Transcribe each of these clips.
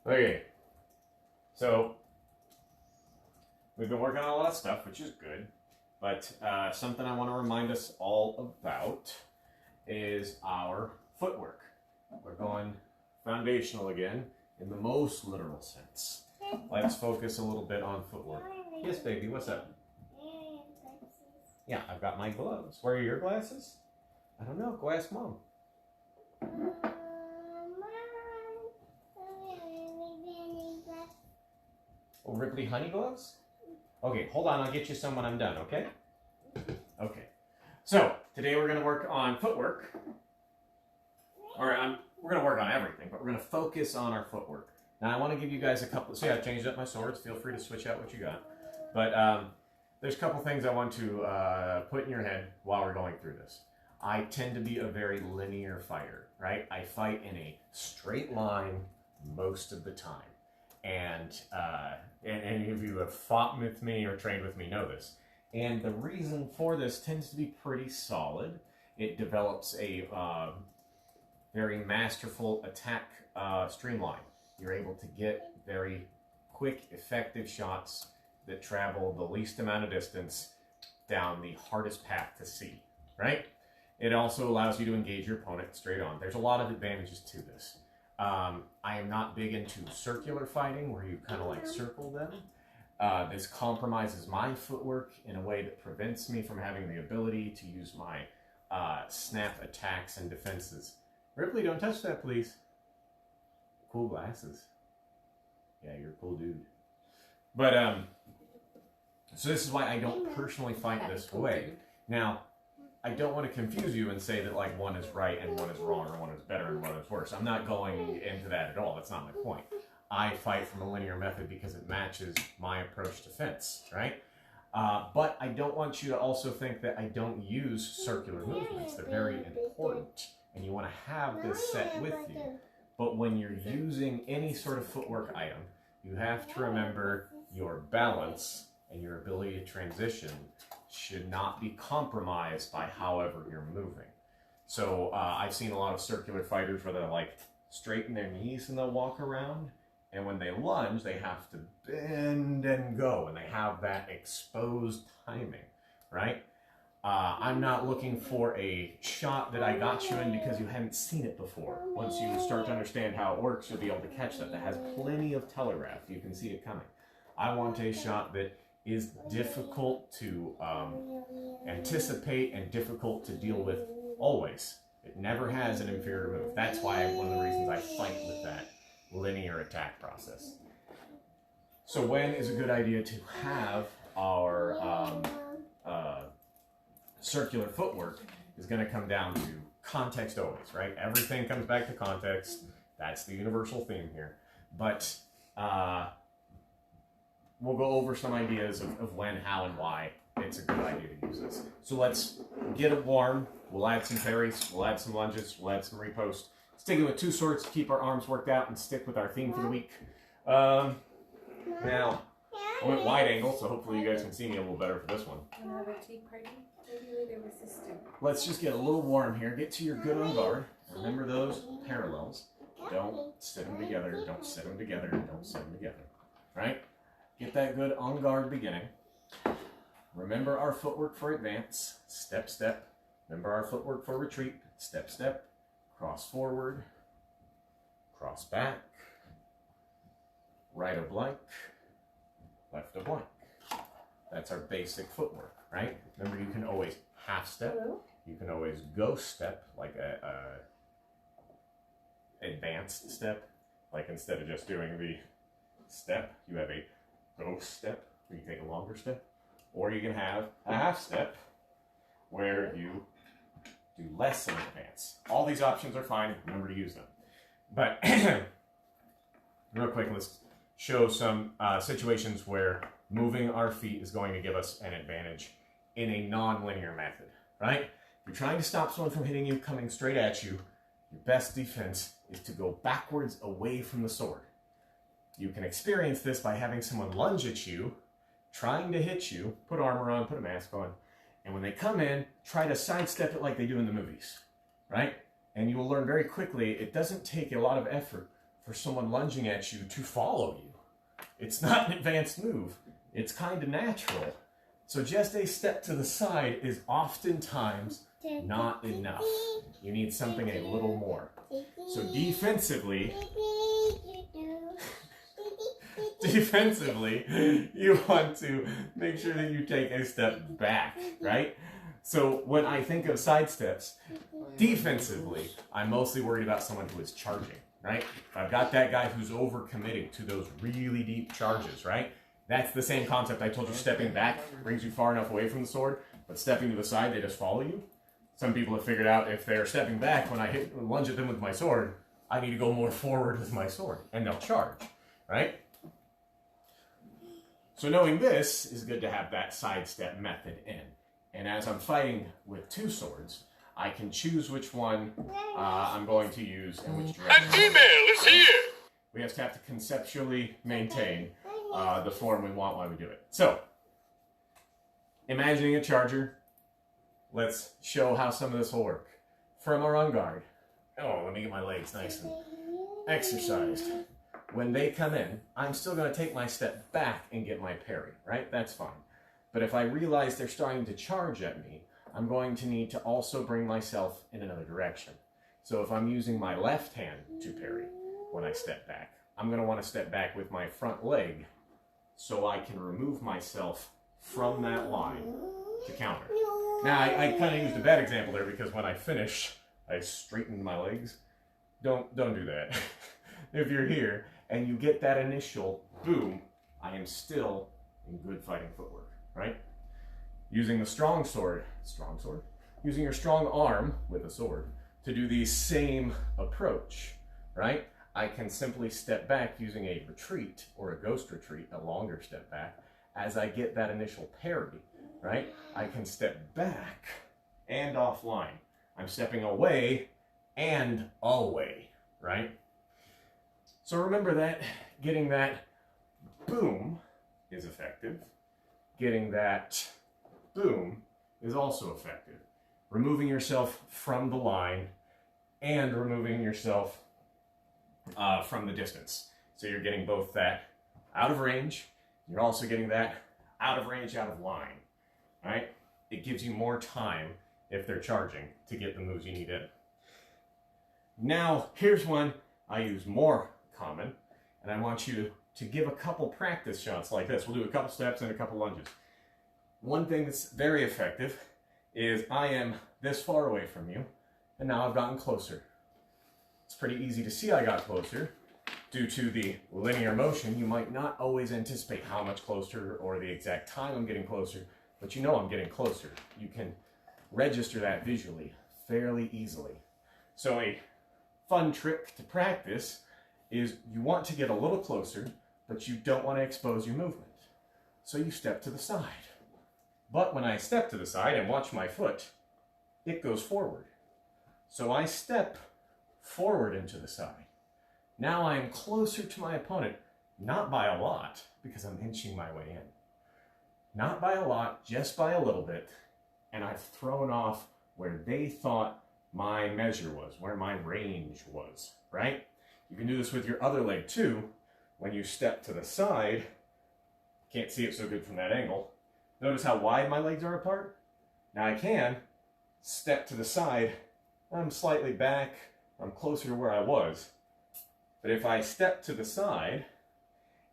Okay, so we've been working on a lot of stuff, which is good, but something I want to remind us all about is our footwork. We're going foundational again in the most literal sense. Let's focus a little bit on footwork. Yes, baby, what's up? Yeah, I've got my gloves. Where are your glasses? I don't know. Go ask Mom. Oh, Ripley honey gloves? Okay, hold on. I'll get you some when I'm done, okay? Okay. So, today we're going to work on footwork. We're going to work on everything, but we're going to focus on our footwork. Now, I want to give you guys a couple... See, I've changed up my swords. Feel free to switch out what you got. But there's a couple things I want to put in your head while we're going through this. I tend to be a very linear fighter, right? I fight in a straight line most of the time. And any of you who have fought with me or trained with me know this. And the reason for this tends to be pretty solid. It develops a very masterful attack streamline. You're able to get very quick, effective shots that travel the least amount of distance down the hardest path to see, right? It also allows you to engage your opponent straight on. There's a lot of advantages to this. I am not big into circular fighting where you kind of like circle them. This compromises my footwork in a way that prevents me from having the ability to use my snap attacks and defenses. Ripley, don't touch that, please. Cool glasses. Yeah, you're a cool dude. But, so this is why I don't personally fight this way. Now, I don't want to confuse you and say that like one is right and one is wrong or one is better and one is worse. I'm not going into that at all. That's not my point. I fight from a linear method because it matches my approach to fence, right? But I don't want you to also think that I don't use circular movements. They're very important and you want to have this set with you. But when you're using any sort of footwork item, you have to remember your balance and your ability to transition should not be compromised by however you're moving. So I've seen a lot of circular fighters where they'll like straighten their knees and they'll walk around. And when they lunge, they have to bend and go. And they have that exposed timing, right? I'm not looking for a shot that I got you in because you hadn't seen it before. Once you start to understand how it works, you'll be able to catch that. That has plenty of telegraph. You can see it coming. I want a shot that is difficult to anticipate and difficult to deal with always. It never has an inferior move. That's why one of the reasons I fight with that linear attack process. So when is a good idea to have our circular footwork is going to come down to context always, right? Everything comes back to context. That's the universal theme here. But we'll go over some ideas of when, how, and why it's a good idea to use this. So let's get it warm. We'll add some parries. We'll add some lunges. We'll add some riposte. Sticking with two swords to keep our arms worked out and stick with our theme for the week. Now, I went wide angle, so hopefully you guys can see me a little better for this one. Let's just get a little warm here. Get to your good on guard. Remember those parallels. Don't sit them together. Don't sit them together. Don't sit them together. Right? Get that good on guard beginning. Remember our footwork for advance. Step, step. Remember our footwork for retreat. Step, step. Cross forward. Cross back. Right oblique. Left oblique. That's our basic footwork, right? Remember, you can always half step. You can always ghost step, like a advanced step. Like instead of just doing the step, you have a ghost step, where you take a longer step. Or you can have a half step, where you do less in advance. All these options are fine. Remember to use them. But real quick, let's show some situations where moving our feet is going to give us an advantage in a non-linear method, right? If you're trying to stop someone from hitting you, coming straight at you, your best defense is to go backwards away from the sword. You can experience this by having someone lunge at you, trying to hit you, put armor on, put a mask on, and when they come in, try to sidestep it like they do in the movies, right? And you will learn very quickly it doesn't take a lot of effort for someone lunging at you to follow you. It's not an advanced move. It's kind of natural. So just a step to the side is oftentimes not enough. You need something a little more. So defensively, you want to make sure that you take a step back, right? So when I think of side steps, defensively, I'm mostly worried about someone who is charging, right? If I've got that guy who's overcommitting to those really deep charges, right? That's the same concept. I told you stepping back brings you far enough away from the sword, but stepping to the side, they just follow you. Some people have figured out if they're stepping back when I lunge at them with my sword, I need to go more forward with my sword, and they'll charge, right? So knowing this is good to have that sidestep method in. And as I'm fighting with two swords, I can choose which one I'm going to use and which direction. An email is here! We have to conceptually maintain the form we want while we do it. So, imagining a charger, let's show how some of this will work. From our on guard. Oh, let me get my legs nice and exercised. When they come in, I'm still going to take my step back and get my parry, right? That's fine. But if I realize they're starting to charge at me, I'm going to need to also bring myself in another direction. So if I'm using my left hand to parry when I step back, I'm going to want to step back with my front leg so I can remove myself from that line to counter. Now, I kind of used a bad example there because when I finish, I straighten my legs. Don't do that. If you're here and you get that initial boom, I am still in good fighting footwork, right? Using the strong sword, using your strong arm with a sword to do the same approach, right? I can simply step back using a retreat or a ghost retreat, a longer step back, as I get that initial parry, right? I can step back and offline. I'm stepping away and away, right? So remember that getting that boom is effective. Getting that boom is also effective. Removing yourself from the line and removing yourself from the distance. So you're getting both that out of range, you're also getting that out of range, out of line, right? It gives you more time if they're charging to get the moves you need in. Now, here's one I use more common, and I want you to give a couple practice shots like this. We'll do a couple steps and a couple lunges. One thing that's very effective is I am this far away from you, and now I've gotten closer. It's pretty easy to see I got closer. Due to the linear motion, you might not always anticipate how much closer or the exact time I'm getting closer, but you know I'm getting closer. You can register that visually fairly easily. So a fun trick to practice is you want to get a little closer, but you don't want to expose your movement. So you step to the side. But when I step to the side and watch my foot, it goes forward. So I step forward into the side. Now I am closer to my opponent, not by a lot, because I'm inching my way in. Not by a lot, just by a little bit, and I've thrown off where they thought my measure was, where my range was, right? You can do this with your other leg too. When you step to the side, can't see it so good from that angle. Notice how wide my legs are apart? Now I can step to the side, I'm slightly back, I'm closer to where I was. But if I step to the side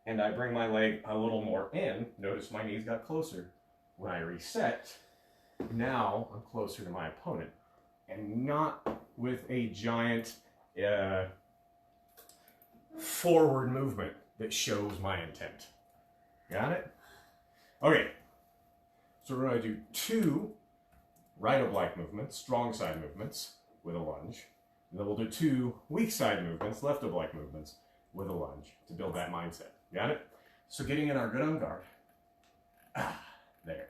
and I bring my leg a little more in, notice my knees got closer. When I reset, now I'm closer to my opponent and not with a giant forward movement that shows my intent. Got it? Okay, so we're going to do 2 right oblique movements, strong side movements with a lunge. And then we'll do 2 weak side movements, left oblique movements with a lunge to build that mindset. Got it? So getting in our good on guard. There.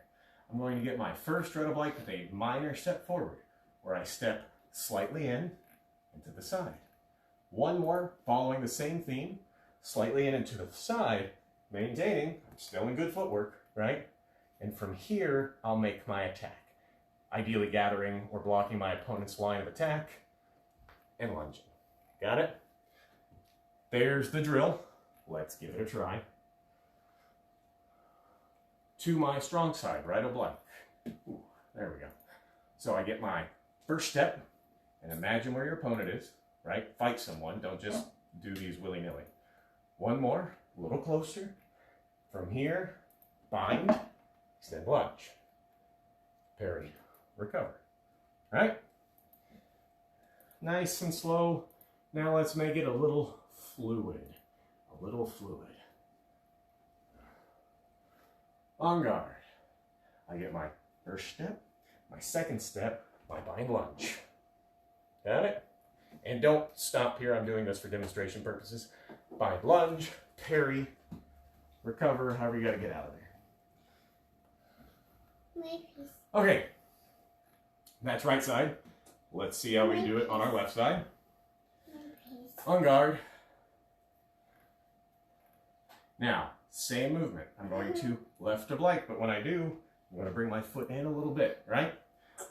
I'm going to get my first right oblique with a minor step forward where I step slightly in and to the side. One more following the same theme, slightly in and to the side, maintaining, I'm still in good footwork, right? And from here, I'll make my attack. Ideally gathering or blocking my opponent's line of attack and lunging. Got it? there's the drill. Let's give it a try. To my strong side, right oblique. Ooh, there we go. So I get my first step, and imagine where your opponent is, right? Fight someone, don't just do these willy-nilly. One more, a little closer. From here, bind, extend lunge. Parry, recover, right? Nice and slow. Now let's make it a little fluid, a little fluid. On guard. I get my first step, my second step, my bind lunge. Got it? And don't stop here. I'm doing this for demonstration purposes. Bind lunge, parry, recover, however you got to get out of there. Okay. That's right side. Let's see how we do it on our left side. On guard. Now, same movement. I'm going to left oblique, but when I do, I'm going to bring my foot in a little bit, right?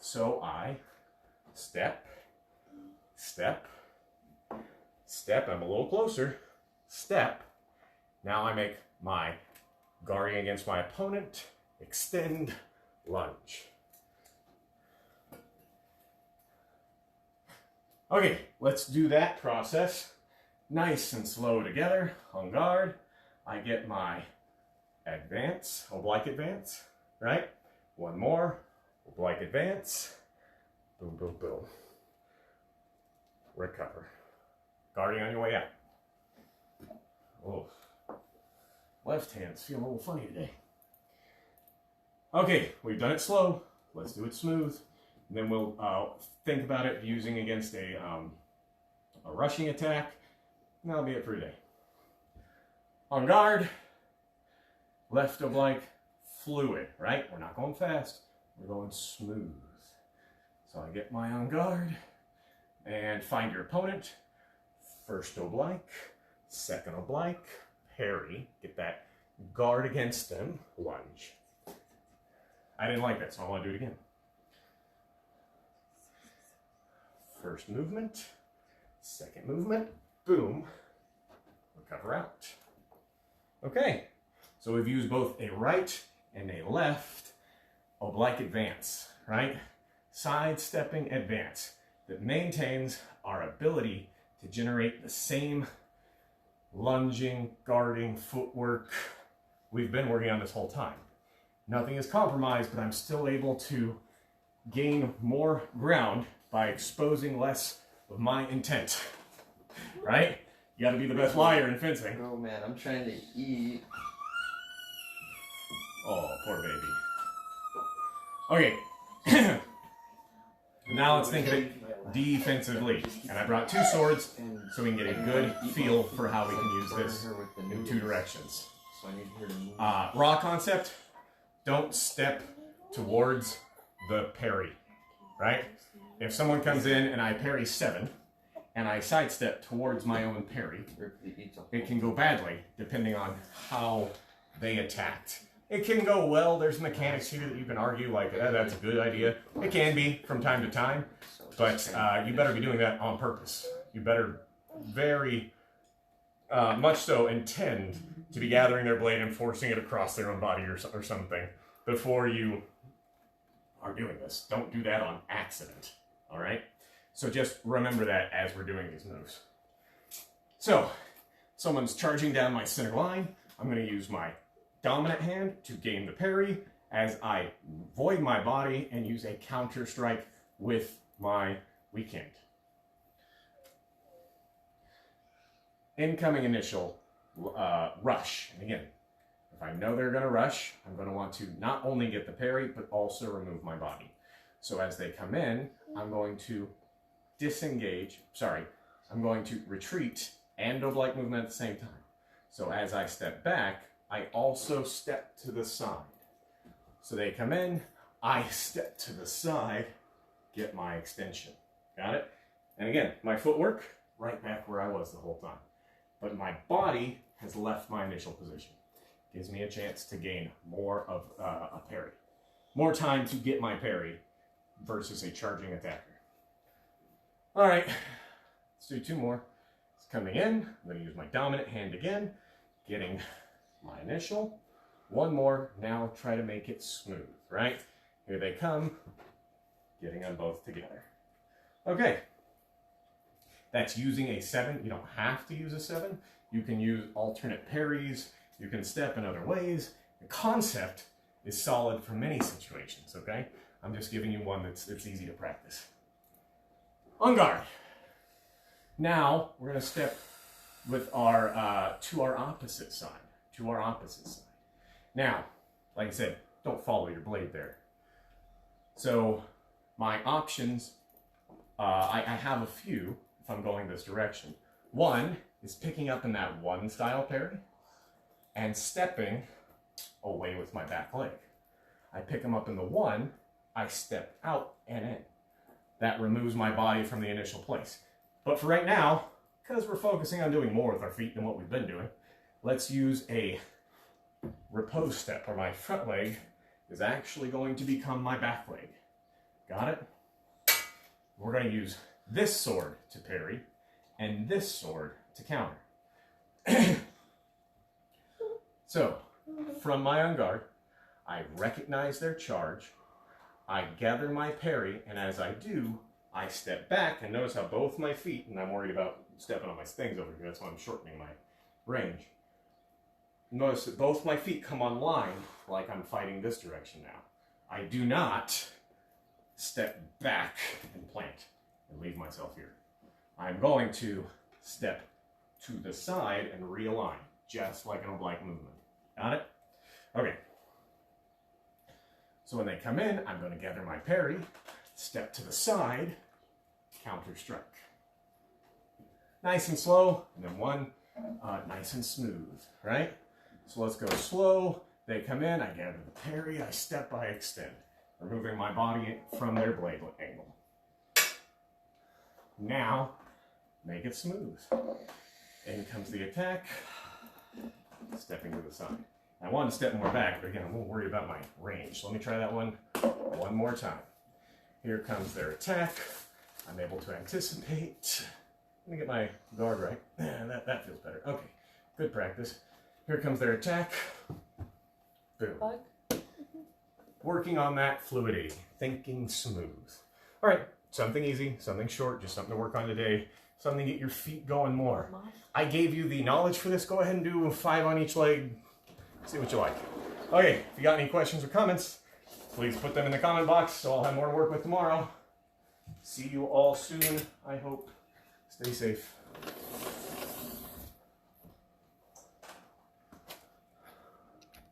So I step, step, step. I'm a little closer. Step. Now I make my guarding against my opponent, extend, lunge. Okay, let's do that process nice and slow together. On guard, I get my advance, oblique advance, right? One more, oblique advance, boom, boom, boom. Recover. Guarding on your way out. Oh, left hand's feeling a little funny today. Okay, we've done it slow. Let's do it smooth. And then we'll think about it using against a rushing attack. And that'll be it for today. On guard, left oblique, fluid, right? We're not going fast, we're going smooth. So I get my on guard, and find your opponent. First oblique, second oblique, parry, get that guard against them, lunge. I didn't like that, so I want to do it again. First movement, second movement, boom, recover out. Okay, so we've used both a right and a left oblique advance, right? Sidestepping advance that maintains our ability to generate the same lunging, guarding, footwork we've been working on this whole time. Nothing is compromised, but I'm still able to gain more ground by exposing less of my intent, right? You gotta be the best liar in fencing. Oh man, I'm trying to eat. Oh, poor baby. Okay. Now let's think of it defensively. And I brought two swords so we can get a good feel for how we can use this in two directions. Raw concept, don't step towards the parry, right? If someone comes in and I parry 7, and I sidestep towards my own parry, it can go badly depending on how they attacked. It can go well. There's mechanics here that you can argue like, that's a good idea. It can be from time to time, but you better be doing that on purpose. You better very much so intend to be gathering their blade and forcing it across their own body or something before you are doing this. Don't do that on accident, all right? So just remember that as we're doing these moves. So, someone's charging down my center line. I'm going to use my dominant hand to gain the parry as I void my body and use a counter strike with my weak hand. Incoming initial rush. And again, if I know they're going to rush, I'm going to want to not only get the parry, but also remove my body. So as they come in, I'm going to I'm going to retreat and oblique movement at the same time. So as I step back, I also step to the side. So they come in, I step to the side, get my extension. Got it? And again, my footwork, right back where I was the whole time. But my body has left my initial position. Gives me a chance to gain more of a parry. More time to get my parry versus a charging attacker. All right, let's do 2 more. Let's coming in, I'm going to use my dominant hand again, getting my initial. One more, now try to make it smooth, right? Here they come, getting them both together. Okay, that's using a 7. You don't have to use a 7. You can use alternate parries. You can step in other ways. The concept is solid for many situations, okay? I'm just giving you one that's easy to practice. On guard. Now, we're going to step with our, to our opposite side. To our opposite side. Now, like I said, don't follow your blade there. So, my options, I have a few if I'm going this direction. One is picking up in that 1 style parry and stepping away with my back leg. I pick them up in the 1, I step out and in. That removes my body from the initial place. But for right now, because we're focusing on doing more with our feet than what we've been doing, let's use a repose step where my front leg is actually going to become my back leg. Got it? We're going to use this sword to parry and this sword to counter. So, from my on guard, I recognize their charge, I gather my parry, and as I do, I step back, and notice how both my feet, and I'm worried about stepping on my things over here, that's why I'm shortening my range. Notice that both my feet come online like I'm fighting this direction now. I do not step back and plant and leave myself here. I'm going to step to the side and realign, just like an oblique movement. Got it? Okay. So when they come in, I'm going to gather my parry, step to the side, counter strike. Nice and slow, and then one nice and smooth, right? So let's go slow. They come in, I gather the parry, I step, I extend, removing my body from their blade angle. Now, make it smooth. In comes the attack, stepping to the side. I wanted to step more back, but again, I'm a little worried about my range. So let me try that one more time. Here comes their attack. I'm able to anticipate. Let me get my guard right. That feels better. Okay, good practice. Here comes their attack. Boom. Working on that fluidity, thinking smooth. All right, something easy, something short, just something to work on today, something to get your feet going more. I gave you the knowledge for this. Go ahead and do 5 on each leg. See what you like. Okay, if you got any questions or comments, please put them in the comment box so I'll have more to work with tomorrow. See you all soon, I hope. Stay safe.